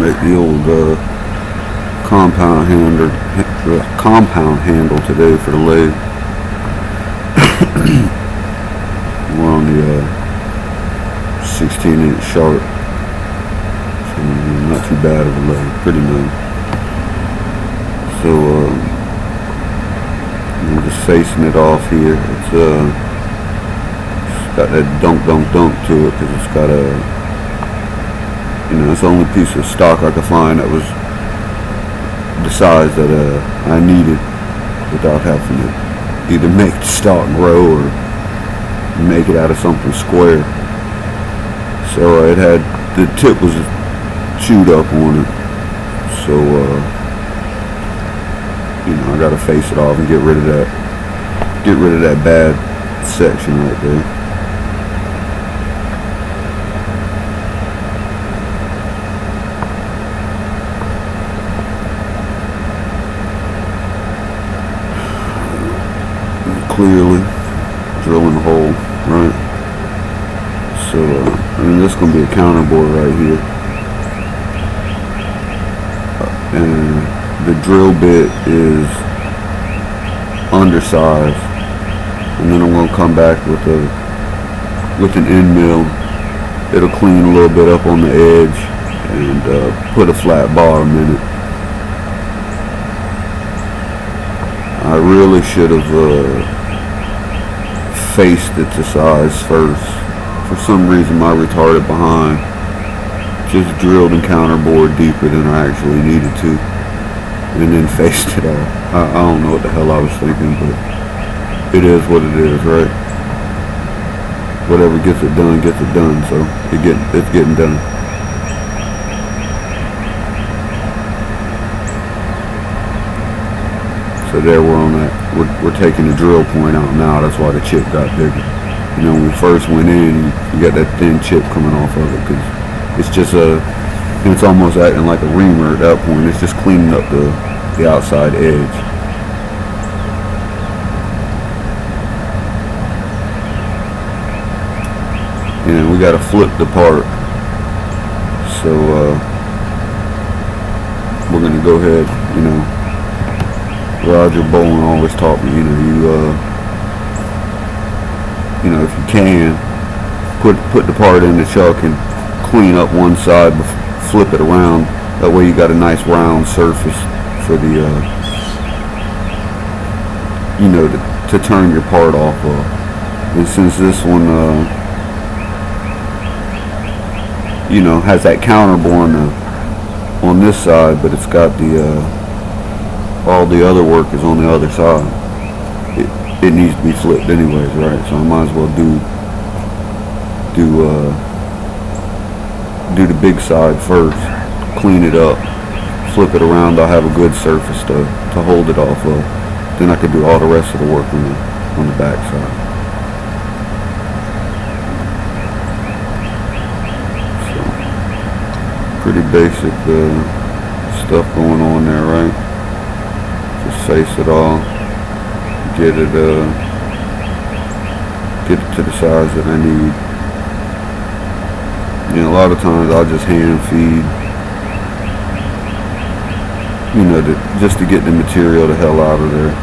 make the old compound handle today for the lathe. We're on the 16-inch sharp, so not too bad of a lathe, pretty nice. So I'm just facing it off here. It's got that dunk to it because it's got a, it's the only piece of stock I could find that was the size that I needed without having to either make the stock grow or make it out of something square. So it had, the tip was chewed up on it, so I gotta face it off and get rid of that bad section right there. Clearly drilling a hole, right? So this is gonna be a counterbore right here, and the drill bit is undersized, and then I'm gonna come back with an end mill. It'll clean a little bit up on the edge and put a flat bottom in it. I really should have faced it to size first. For some reason my retarded behind just drilled and counterbored deeper than I actually needed to, and then faced it off. I don't know what the hell I was thinking, but it is what it is, right? Whatever gets it done, so it's getting done. So there we're on that. We're taking the drill point out now. That's why the chip got bigger. When we first went in, you got that thin chip coming off of it because it's just it's almost acting like a reamer at that point. It's just cleaning up the outside edge. And we got to flip the part. So we're gonna go ahead. Roger Bowen always taught me, if you can, put the part in the chuck and clean up one side, flip it around. That way you got a nice round surface for the, to turn your part off of. And since this one, has that counterbore on this side, but it's got the, all the other work is on the other side. It needs to be flipped anyways, right? So I might as well do the big side first, clean it up, flip it around. I'll have a good surface to hold it off of. Then I can do all the rest of the work on the back side. So, pretty basic stuff going on there, right? Just face it all, get it to the size that I need. A lot of times I'll just hand feed, just to get the material the hell out of there,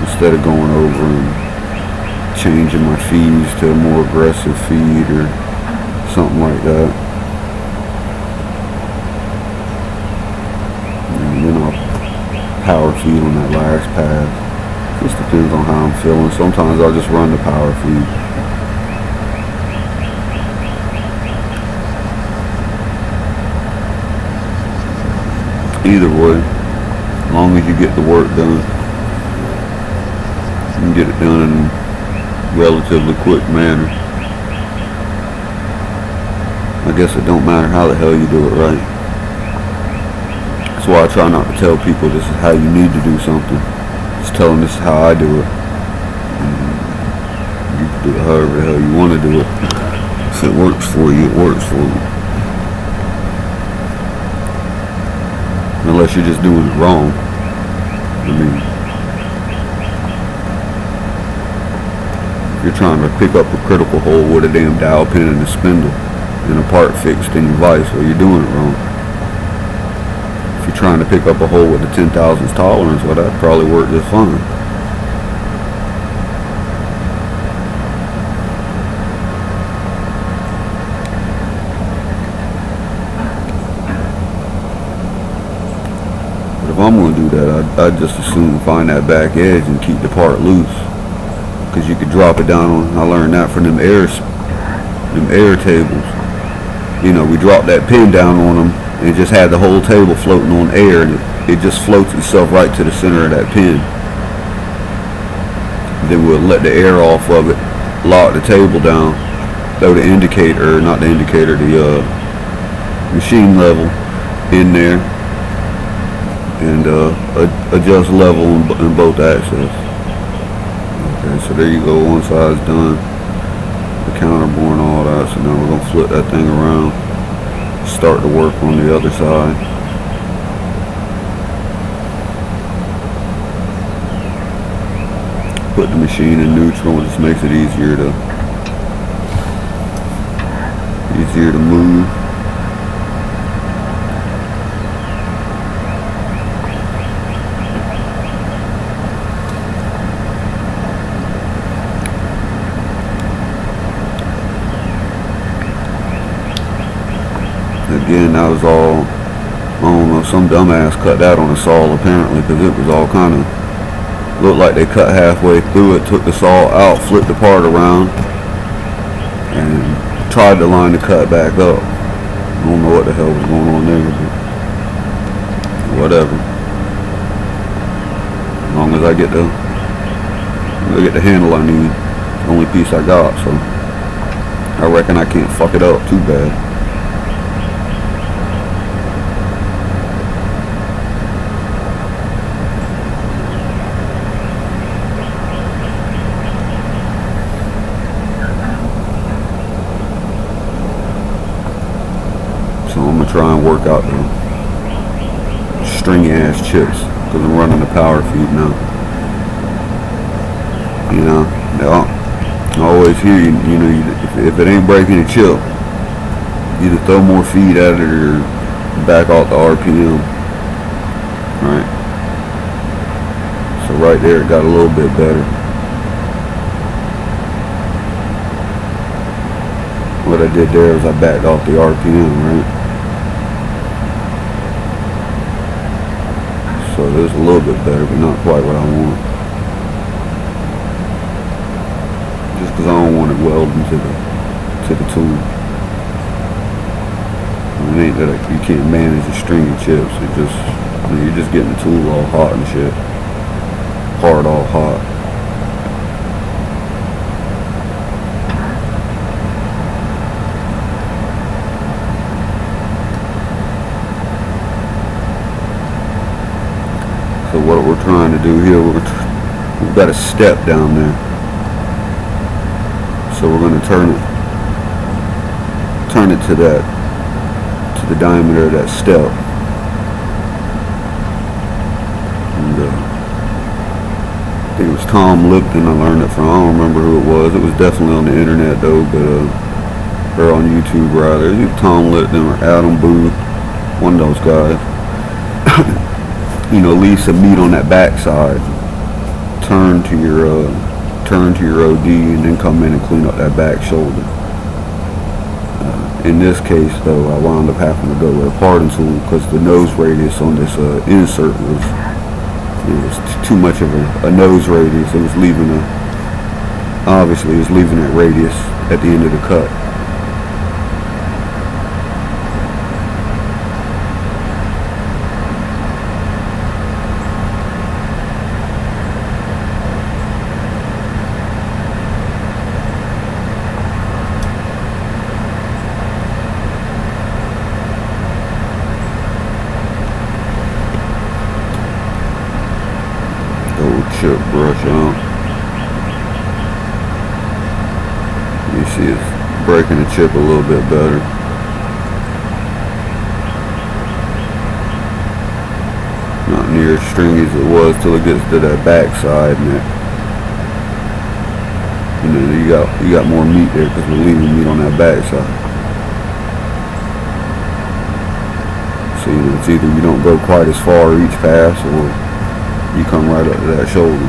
instead of going over and changing my feeds to a more aggressive feed or something like that. And then I'll power feed on that last pass. Just depends on how I'm feeling. Sometimes I'll just run the power feed. Either way, as long as you get the work done, you can get it done in a relatively quick manner. I guess it don't matter how the hell you do it, right? That's why I try not to tell people this is how you need to do something. Just tell them this is how I do it. And you can do it however the hell you want to do it. If it works for you, it works for you. Unless you're just doing it wrong. If you're trying to pick up a critical hole with a damn dowel pin and a spindle and a part fixed in your vise, well, you're doing it wrong. you're trying to pick up a hole with the 10,000 tolerance, well, that probably worked just fine. But if I'm going to do that, I'd just as soon find that back edge and keep the part loose, because you could drop it down on. I learned that from them air tables. You know, we dropped that pin down on them and just had the whole table floating on air, and it just floats itself right to the center of that pin. Then we'll let the air off of it, lock the table down, throw the indicator, or not the indicator, the machine level in there, and adjust level in both axes. Okay, so there you go, one side's done. The counterbore and all that, so now we're going to flip that thing around, start to work on the other side. Put the machine in neutral, it just makes it easier to move. Again, that was all, I don't know, some dumbass cut that on a saw apparently, because it was all kind of, looked like they cut halfway through it, took the saw out, flipped the part around, and tried to line the cut back up. I don't know what the hell was going on there, but whatever. As long as I get the handle I need, the only piece I got, so I reckon I can't fuck it up too bad. So I'm going to try and work out the stringy ass chips, because I'm running the power feed now. You know, I always hear you know, if it ain't breaking a chip, either throw more feed at it or back off the RPM. Right? So right there it got a little bit better. What I did there was I backed off the RPM, right? So it was a little bit better, but not quite what I want. Just because I don't want it welding to the tool. It ain't that you can't manage the stringy chips. It just, you know, you're just getting the tool all hot and shit. Part all hot. So what we're trying to do here, we've got a step down there. So we're going to turn it to the diameter of that step. And I think it was Tom Lipton I learned it from. I don't remember who it was. It was definitely on the internet though, but or on YouTube rather. Either Tom Lipton or Adam Booth, one of those guys. You know, leave some meat on that backside. Turn to your OD, and then come in and clean up that back shoulder. In this case, though, I wound up having to go with a parting tool because the nose radius on this insert was too much of a nose radius. It was leaving obviously it was leaving that radius at the end of the cut. Chip brush out. You see it's breaking the chip a little bit better. Not near as stringy as it was till it gets to that back side, and that, you know, you got more meat there because we're leaving meat on that back side. So it's either you don't go quite as far each pass, or you come right up to that shoulder.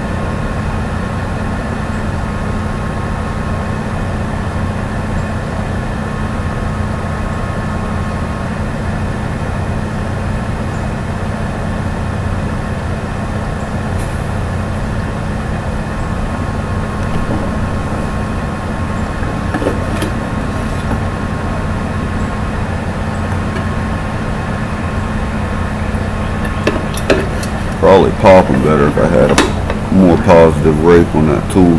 Probably popping better if I had a more positive rake on that tool.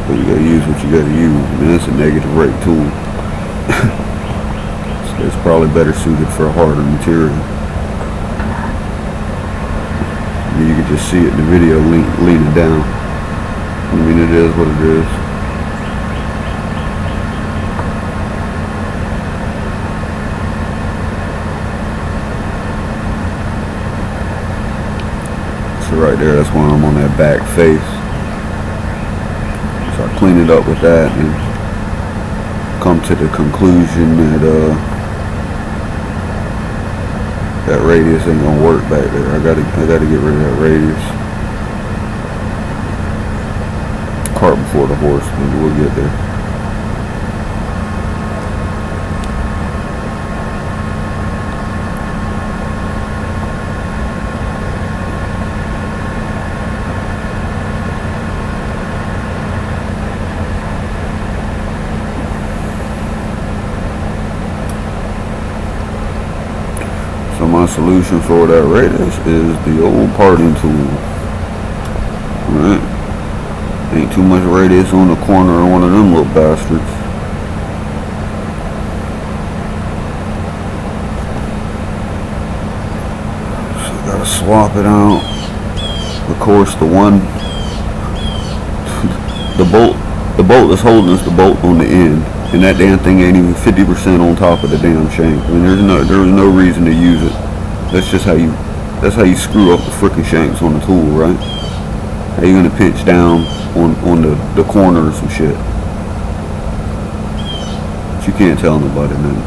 But you gotta use what you gotta use. I mean, it's a negative rake tool. So it's probably better suited for a harder material. I mean, you can just see it in the video leaning down. I mean, it is what it is. Right there, that's when I'm on that back face. So I clean it up with that and come to the conclusion that that radius ain't gonna work back there. I gotta get rid of that radius. Cart before the horse, maybe we'll get there. So my solution for that radius is the old parting tool. Alright. Ain't too much radius on the corner of one of them little bastards. So I gotta swap it out. Of course the bolt that's holding is the bolt on the end. And that damn thing ain't even 50% on top of the damn shank. I mean, there's no reason to use it. That's how you screw up the frickin' shanks on the tool, right? How you gonna pinch down on the corner or some shit? But you can't tell nobody, man.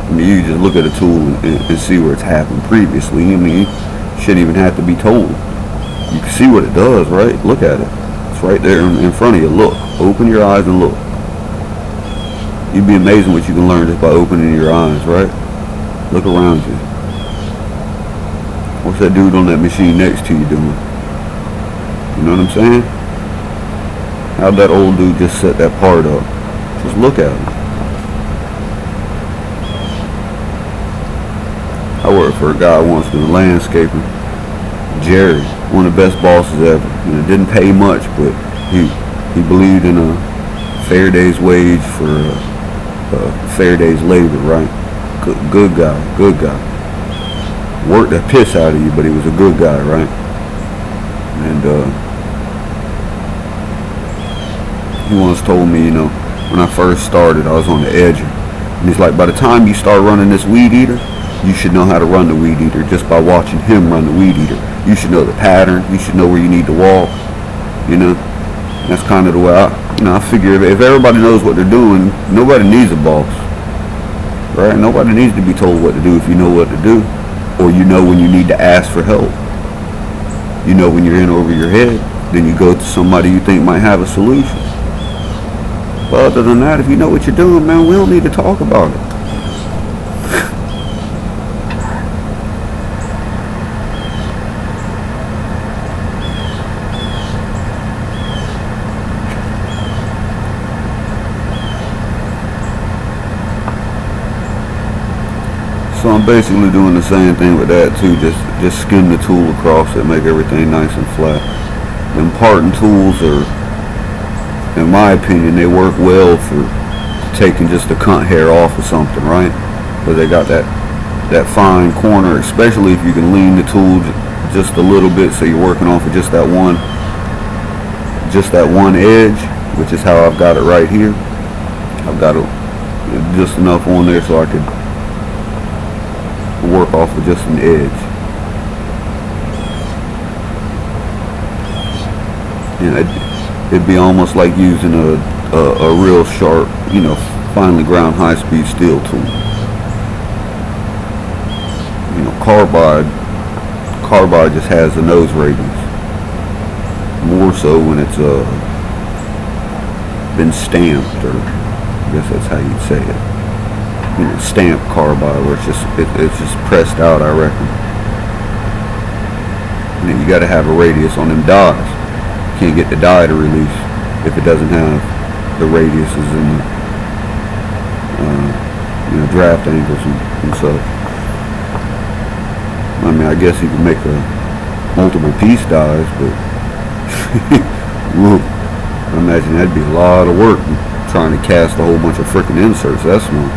I mean, you just look at a tool and see where it's happened previously. I mean, you shouldn't even have to be told. You can see what it does, right? Look at it. It's right there in front of you. Look. Open your eyes and look. You'd be amazed what you can learn just by opening your eyes, right? Look around you. What's that dude on that machine next to you doing? You know what I'm saying? How'd that old dude just set that part up? Just look at him. I worked for a guy once doing landscaping. Jerry, one of the best bosses ever. You know, didn't pay much, but he believed in a fair day's wage for a fair day's labor, right? Good guy. Worked the piss out of you, but he was a good guy, right? And he once told me, you know, when I first started, I was on the edge. And he's like, by the time you start running this weed eater, you should know how to run the weed eater just by watching him run the weed eater. You should know the pattern. You should know where you need to walk. You know, that's kind of the way I figure if everybody knows what they're doing, nobody needs a boss, right? Nobody needs to be told what to do if you know what to do, or you know when you need to ask for help. You know when you're in over your head, then you go to somebody you think might have a solution. But other than that, if you know what you're doing, man, we don't need to talk about it. So I'm basically doing the same thing with that too, just skim the tool across it, make everything nice and flat. Them parting tools are, in my opinion, they work well for taking just the cunt hair off of something, right? Because they got that fine corner, especially if you can lean the tool just a little bit so you're working off of just that one edge, which is how I've got it right here. I've got it just enough on there so I could work off of just an edge. it'd be almost like using a real sharp, finely ground high-speed steel tool. Carbide just has a nose radius. More so when it's been stamped, or I guess that's how you'd say it. Stamped carbide, where it's just pressed out, I reckon. And then you got to have a radius on them dies. You can't get the die to release if it doesn't have the radiuses and the draft angles and such. I mean, I guess you can make multiple piece dies, but I imagine that'd be a lot of work trying to cast a whole bunch of freaking inserts. That's small.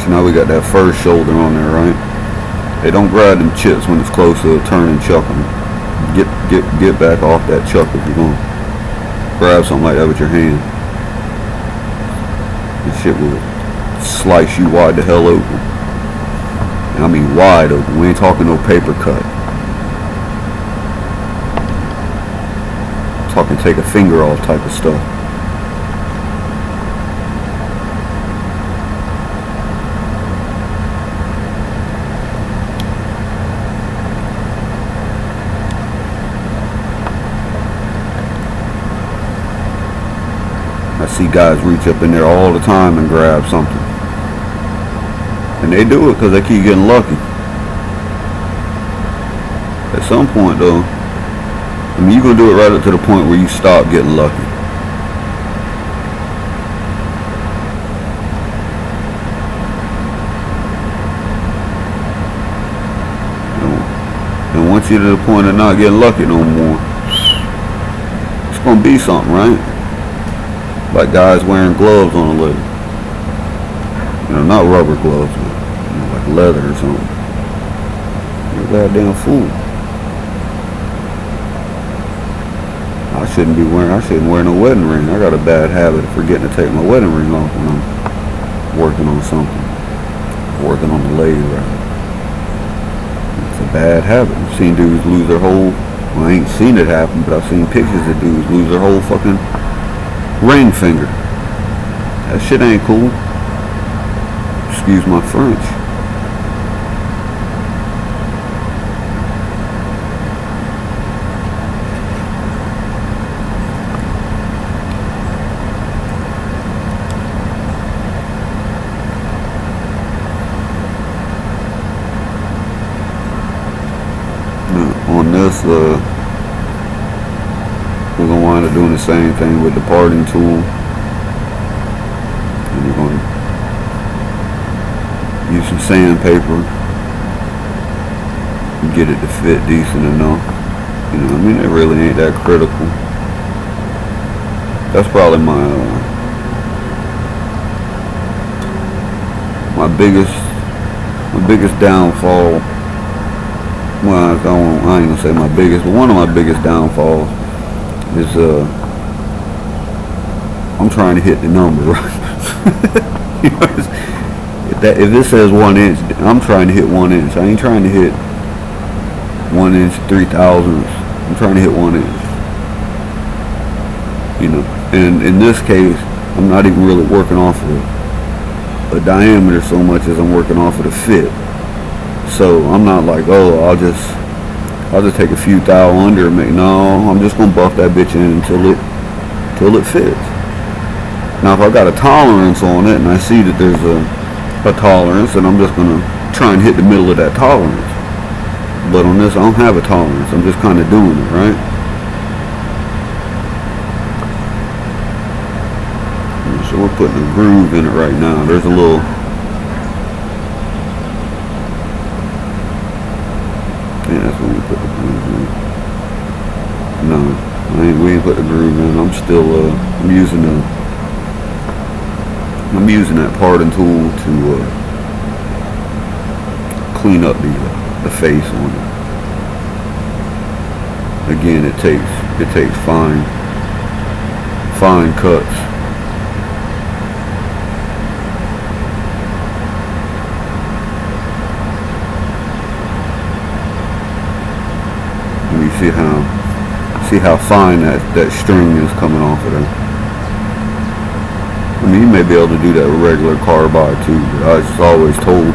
So now we got that first shoulder on there, right? Hey, don't grab them chips when it's close to a turn and chuck them. Get back off that chuck if you're going to grab something like that with your hand. This shit will slice you wide the hell open. I mean wide open. We ain't talking no paper cut. I'm talking take a finger off type of stuff. I see guys reach up in there all the time and grab something. And they do it because they keep getting lucky. At some point though, I mean, you're going to do it right up to the point where you stop getting lucky. And once you're to the point of not getting lucky no more, it's going to be something, right? Like guys wearing gloves on a lathe. Not rubber gloves, but like leather or something. You're a goddamn fool. I shouldn't wear no wedding ring. I got a bad habit of forgetting to take my wedding ring off when I'm working on something. Working on the lathe, rather. It's a bad habit. I've seen dudes lose their whole, well, I ain't seen it happen, but I've seen pictures of dudes lose their whole fucking ring finger. That shit ain't cool. Excuse my French. On this, we're going to wind up doing the same thing with the parting tool. And we're going to use some sandpaper and get it to fit decent enough. I mean, it really ain't that critical. That's probably my biggest downfall. Well, I ain't gonna say my biggest, but one of my biggest downfalls is I'm trying to hit the number right. If it says 1 inch, I'm trying to hit 1 inch. I ain't trying to hit 1 inch 3/1000. I'm trying to hit 1 inch. And in this case, I'm not even really working off of a diameter so much as I'm working off of the fit. So I'm not like, oh, I'll just take a few thou under and no, I'm just gonna buff that bitch in until it fits. Now if I got a tolerance on it and I see that there's a tolerance, then I'm just gonna try and hit the middle of that tolerance. But on this I don't have a tolerance. I'm just kinda doing it, right? So we're putting a groove in it right now. There's a little that's when we put the groove in. No, we ain't put the groove in. I'm still I'm using that parting tool to clean up the face on it. Again, it takes fine fine cuts. And you see how fine that string is coming off of there. I mean, you may be able to do that with regular carbide too, but I was just always told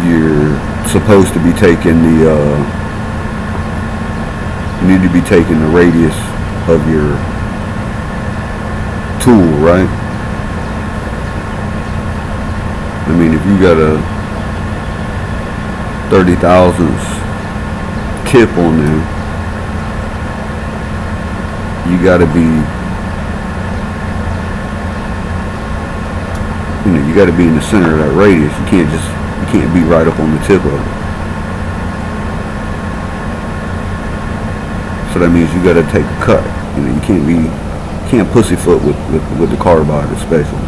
you're supposed to be taking you need to be taking the radius of your tool, right? I mean, if you got a 30 thousandths tip on there, you got to be, you got to be in the center of that radius. You can't be right up on the tip of it. So that means you got to take a cut. You can't pussyfoot with the carbide, especially.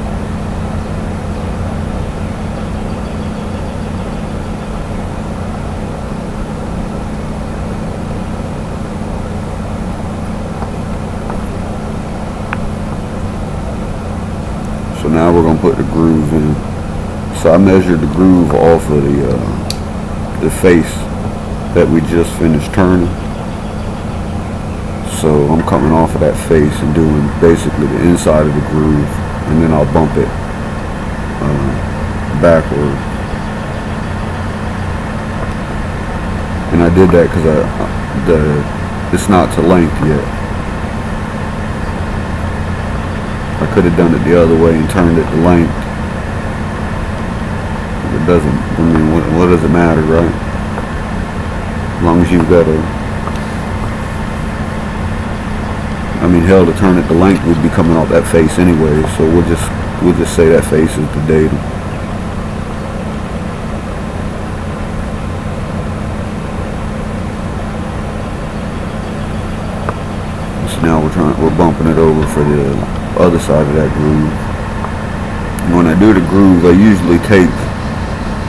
So now we're gonna put the groove in. So I measured the groove off of the face that we just finished turning. So I'm coming off of that face and doing basically the inside of the groove, and then I'll bump it backward. And I did that because it's not to length yet. I could have done it the other way and turned it to length. It doesn't, I mean, what does it matter, right? As long as you've got hell, to turn it to length would be coming off that face anyway, so we'll just say that face is the datum. So now we're bumping it over for the other side of that groove. When I do the groove, I usually take,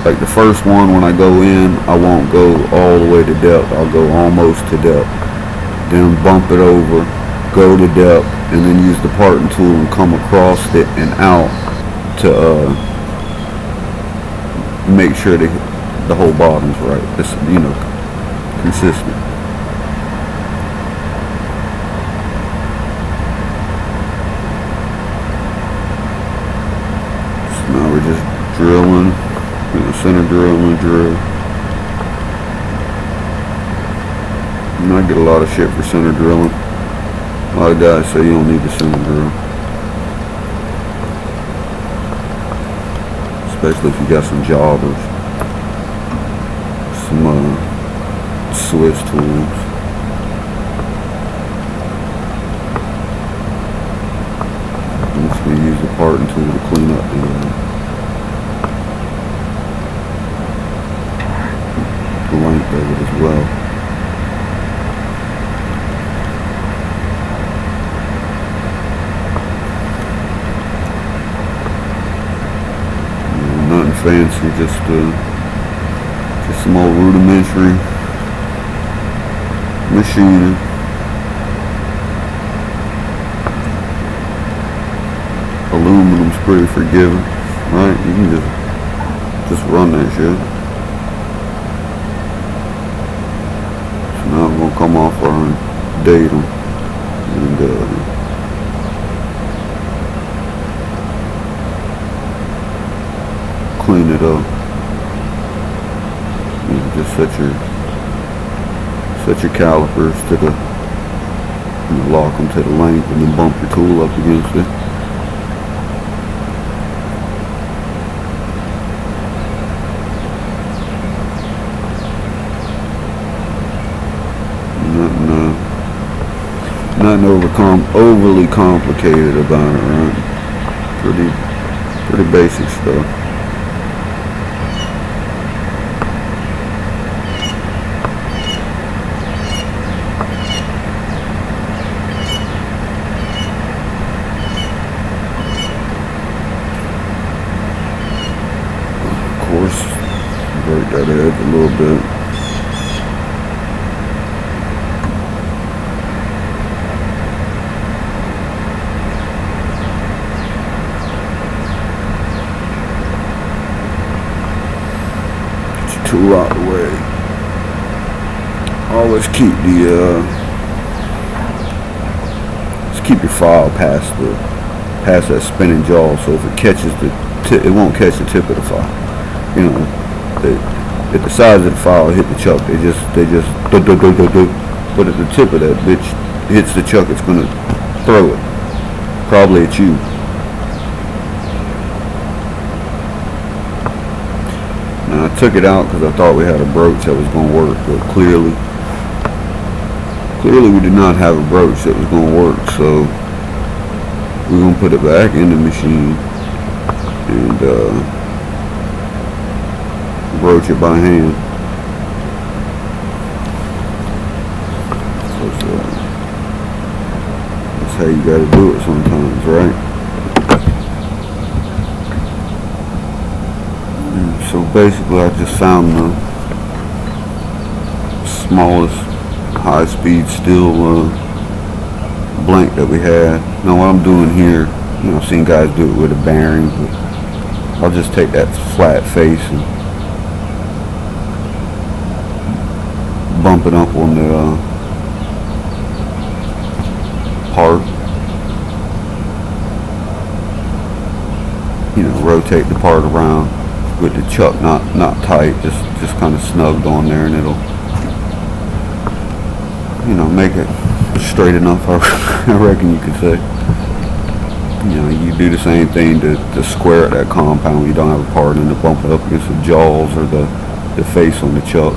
like the first one, when I go in, I won't go all the way to depth. I'll go almost to depth, then bump it over, go to depth, and then use the parting tool and come across it and out to make sure that the whole bottom's right. It's, consistent. Now we're just drilling, center drill and drill. And I get a lot of shit for center drilling. A lot of guys say you don't need the center drill, especially if you got some jobbers, some Swiss tools. I'm just going to use the parting tool to clean up the length of it as well. Nothing fancy, just some old rudimentary machining. Aluminum's pretty forgiving, right? You can just run that shit. So now we're gonna come off our datum and clean it up. Just set your calipers to the, lock them to the length, and then bump your tool up against it. Nothing overly complicated about it, right? Pretty basic stuff. Break that edge a little bit. tool out the way. Always keep just keep your file past that spinning jaw, so if it catches it won't catch the tip of the file. You know, if the size of the file hit the chuck, they just do. But if the tip of that bitch hits the chuck, it's gonna throw it, probably at you. Now I took it out because I thought we had a broach that was gonna work, but clearly we did not have a broach that was gonna work. So we're gonna put it back in the machine and broach it by hand. That's how you gotta do it sometimes, right? And so basically I just found the smallest high-speed steel blank that we had. Now what I'm doing here, you know, I've seen guys do it with a bearing, but I'll just take that flat face and bump it up on the part. You know, rotate the part around with the chuck not tight, just kind of snugged on there, and it'll, you know, make it straight enough. I reckon you could say. You know, you do the same thing to square that compound when you don't have a part, and to bump it up against the jaws or the face on the chuck.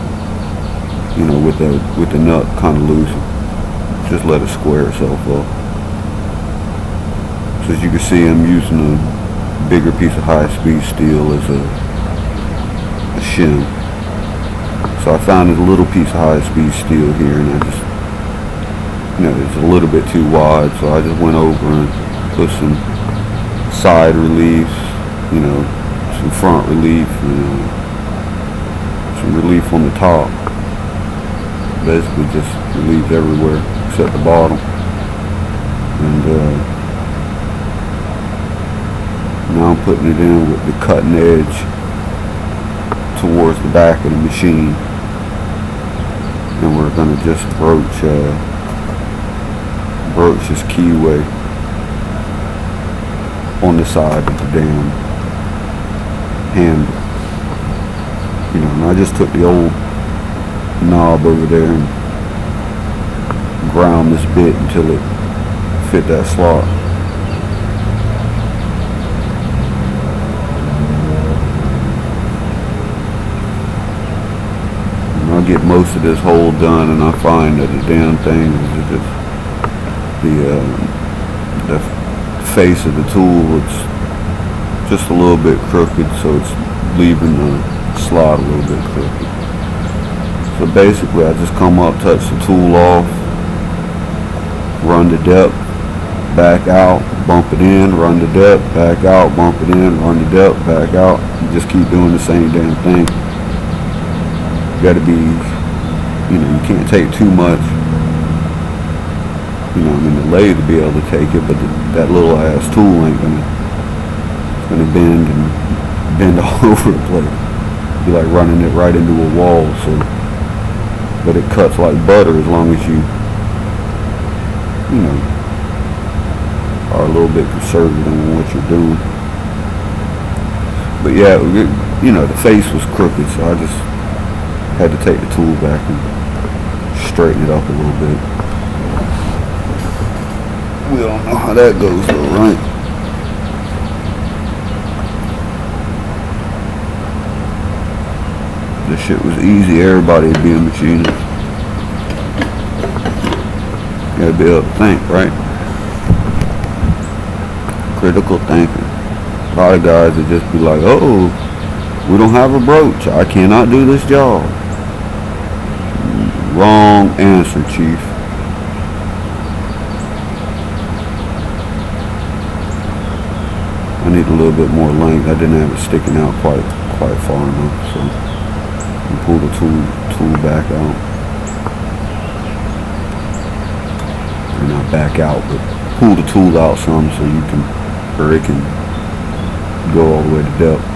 You know, with the nut kind of loose, just let it square itself up. So as you can see, I'm using a bigger piece of high-speed steel as a shim. So I found a little piece of high-speed steel here, and I just, you know, it's a little bit too wide, so I just went over and put some side relief, you know, some front relief, and some relief on the top. Basically just relief everywhere except the bottom. And now I'm putting it in with the cutting edge towards the back of the machine, and we're going to just broach this keyway on the side of the damn handle. You know, and I just took the old knob over there and ground this bit until it fit that slot. And I'll get most of this hole done, and I find that the damn thing is just the face of the tool, it's just a little bit crooked, so it's leaving the slot a little bit crooked. So basically I just come up, touch the tool off, run the depth, back out, bump it in, run the depth, back out, bump it in, run the depth, back out. You just keep doing the same damn thing. You gotta be, you know, you can't take too much. You know, I mean, the lathe to be able to take it, but that little ass tool ain't gonna bend all over the place. Be like running it right into a wall. So, but it cuts like butter as long as you know, are a little bit conservative on what you're doing. But yeah, you know, the face was crooked, so I just had to take the tool back and straighten it up a little bit. We don't know how that goes though, right? This shit was easy, everybody would be a machinist. You gotta be able to think, right? Critical thinking. A lot of guys would just be like, oh, we don't have a broach, I cannot do this job. Wrong answer, Chief. I need a little bit more length. I didn't have it sticking out quite far enough, so you pull the tool back out. Or not back out, but pull the tool out some so you can, or it can go all the way to depth.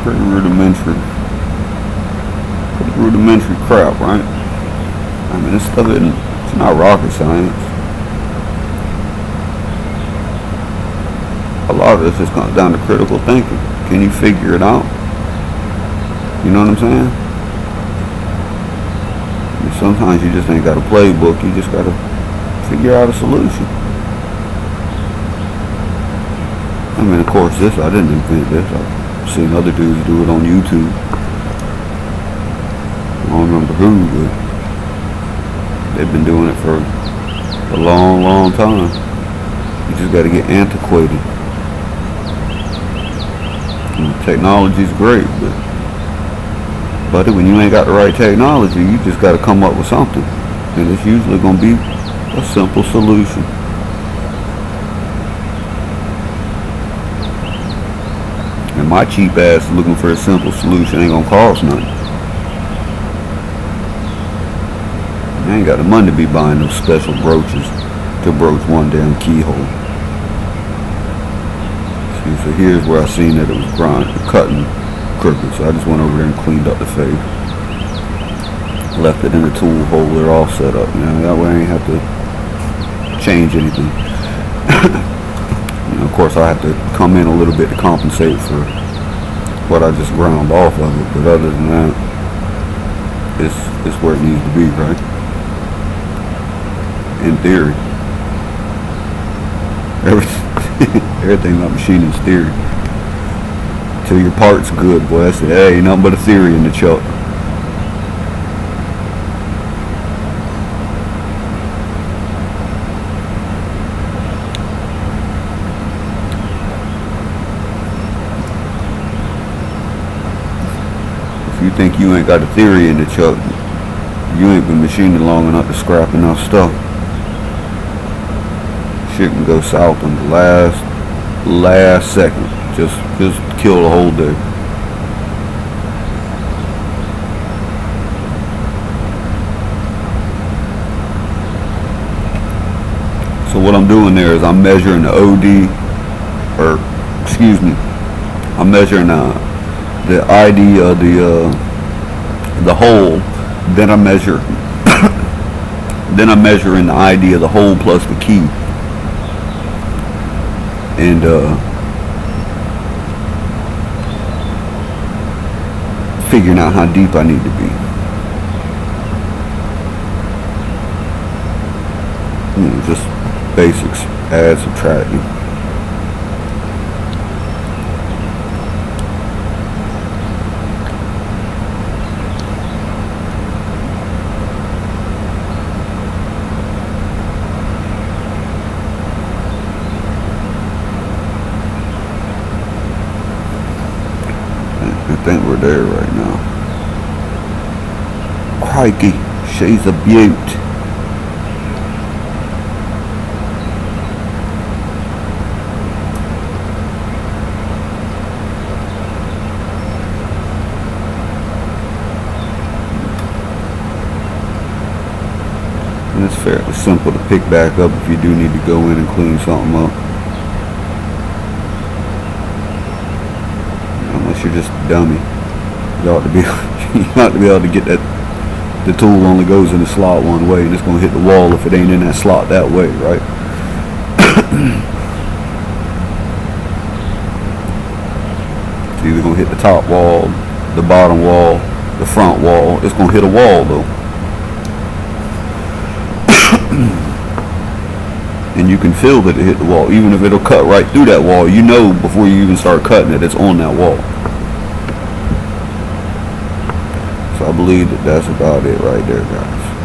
Pretty rudimentary crap, right? I mean, this stuff it's not rocket science. A lot of this just comes down to critical thinking. Can you figure it out? You know what I'm saying? And sometimes you just ain't got a playbook. You just got to figure out a solution. I mean, of course, I didn't invent this. I've seen other dudes do it on YouTube. I don't remember who, but they've been doing it for a long time. You just got to get antiquated. And technology's great, but buddy, when you ain't got the right technology, you just got to come up with something, and it's usually going to be a simple solution. And my cheap ass looking for a simple solution ain't gonna cost nothing. I ain't got the money to be buying those special broaches to broach one damn keyhole. See, so here's where I seen that it was cutting crooked, so I just went over there and cleaned up the fade. Left it in the tool holder all set up, you know, that way I ain't have to change anything. You know, of course I have to come in a little bit to compensate for what I just ground off of it, but other than that, it's where it needs to be, right? In theory. Everything about machining is theory. Till your part's good, boy, that's it. Hey, ain't nothing but a theory in the chuck. If you think you ain't got a theory in the chuck, you ain't been machining long enough to scrap enough stuff. Shit can go south in the last second. Just kill the whole day. So what I'm doing there is I'm measuring the OD, or excuse me, I'm measuring the ID of the hole. Then I measure. Then I'm measuring the ID of the hole plus the key, and figuring out how deep I need to be. You know, just basics, add, subtracting. I think we're there right now. Crikey, she's a beaut. And it's fairly simple to pick back up if you do need to go in and clean something up. Unless you're just a dummy, you ought to be able to get that. The tool only goes in the slot one way, and it's gonna hit the wall if it ain't in that slot that way, right? It's either gonna hit the top wall, the bottom wall, the front wall. It's gonna hit a wall though. And you can feel that it hit the wall, even if it'll cut right through that wall. You know before you even start cutting it, it's on that wall. So I believe that that's about it right there, guys.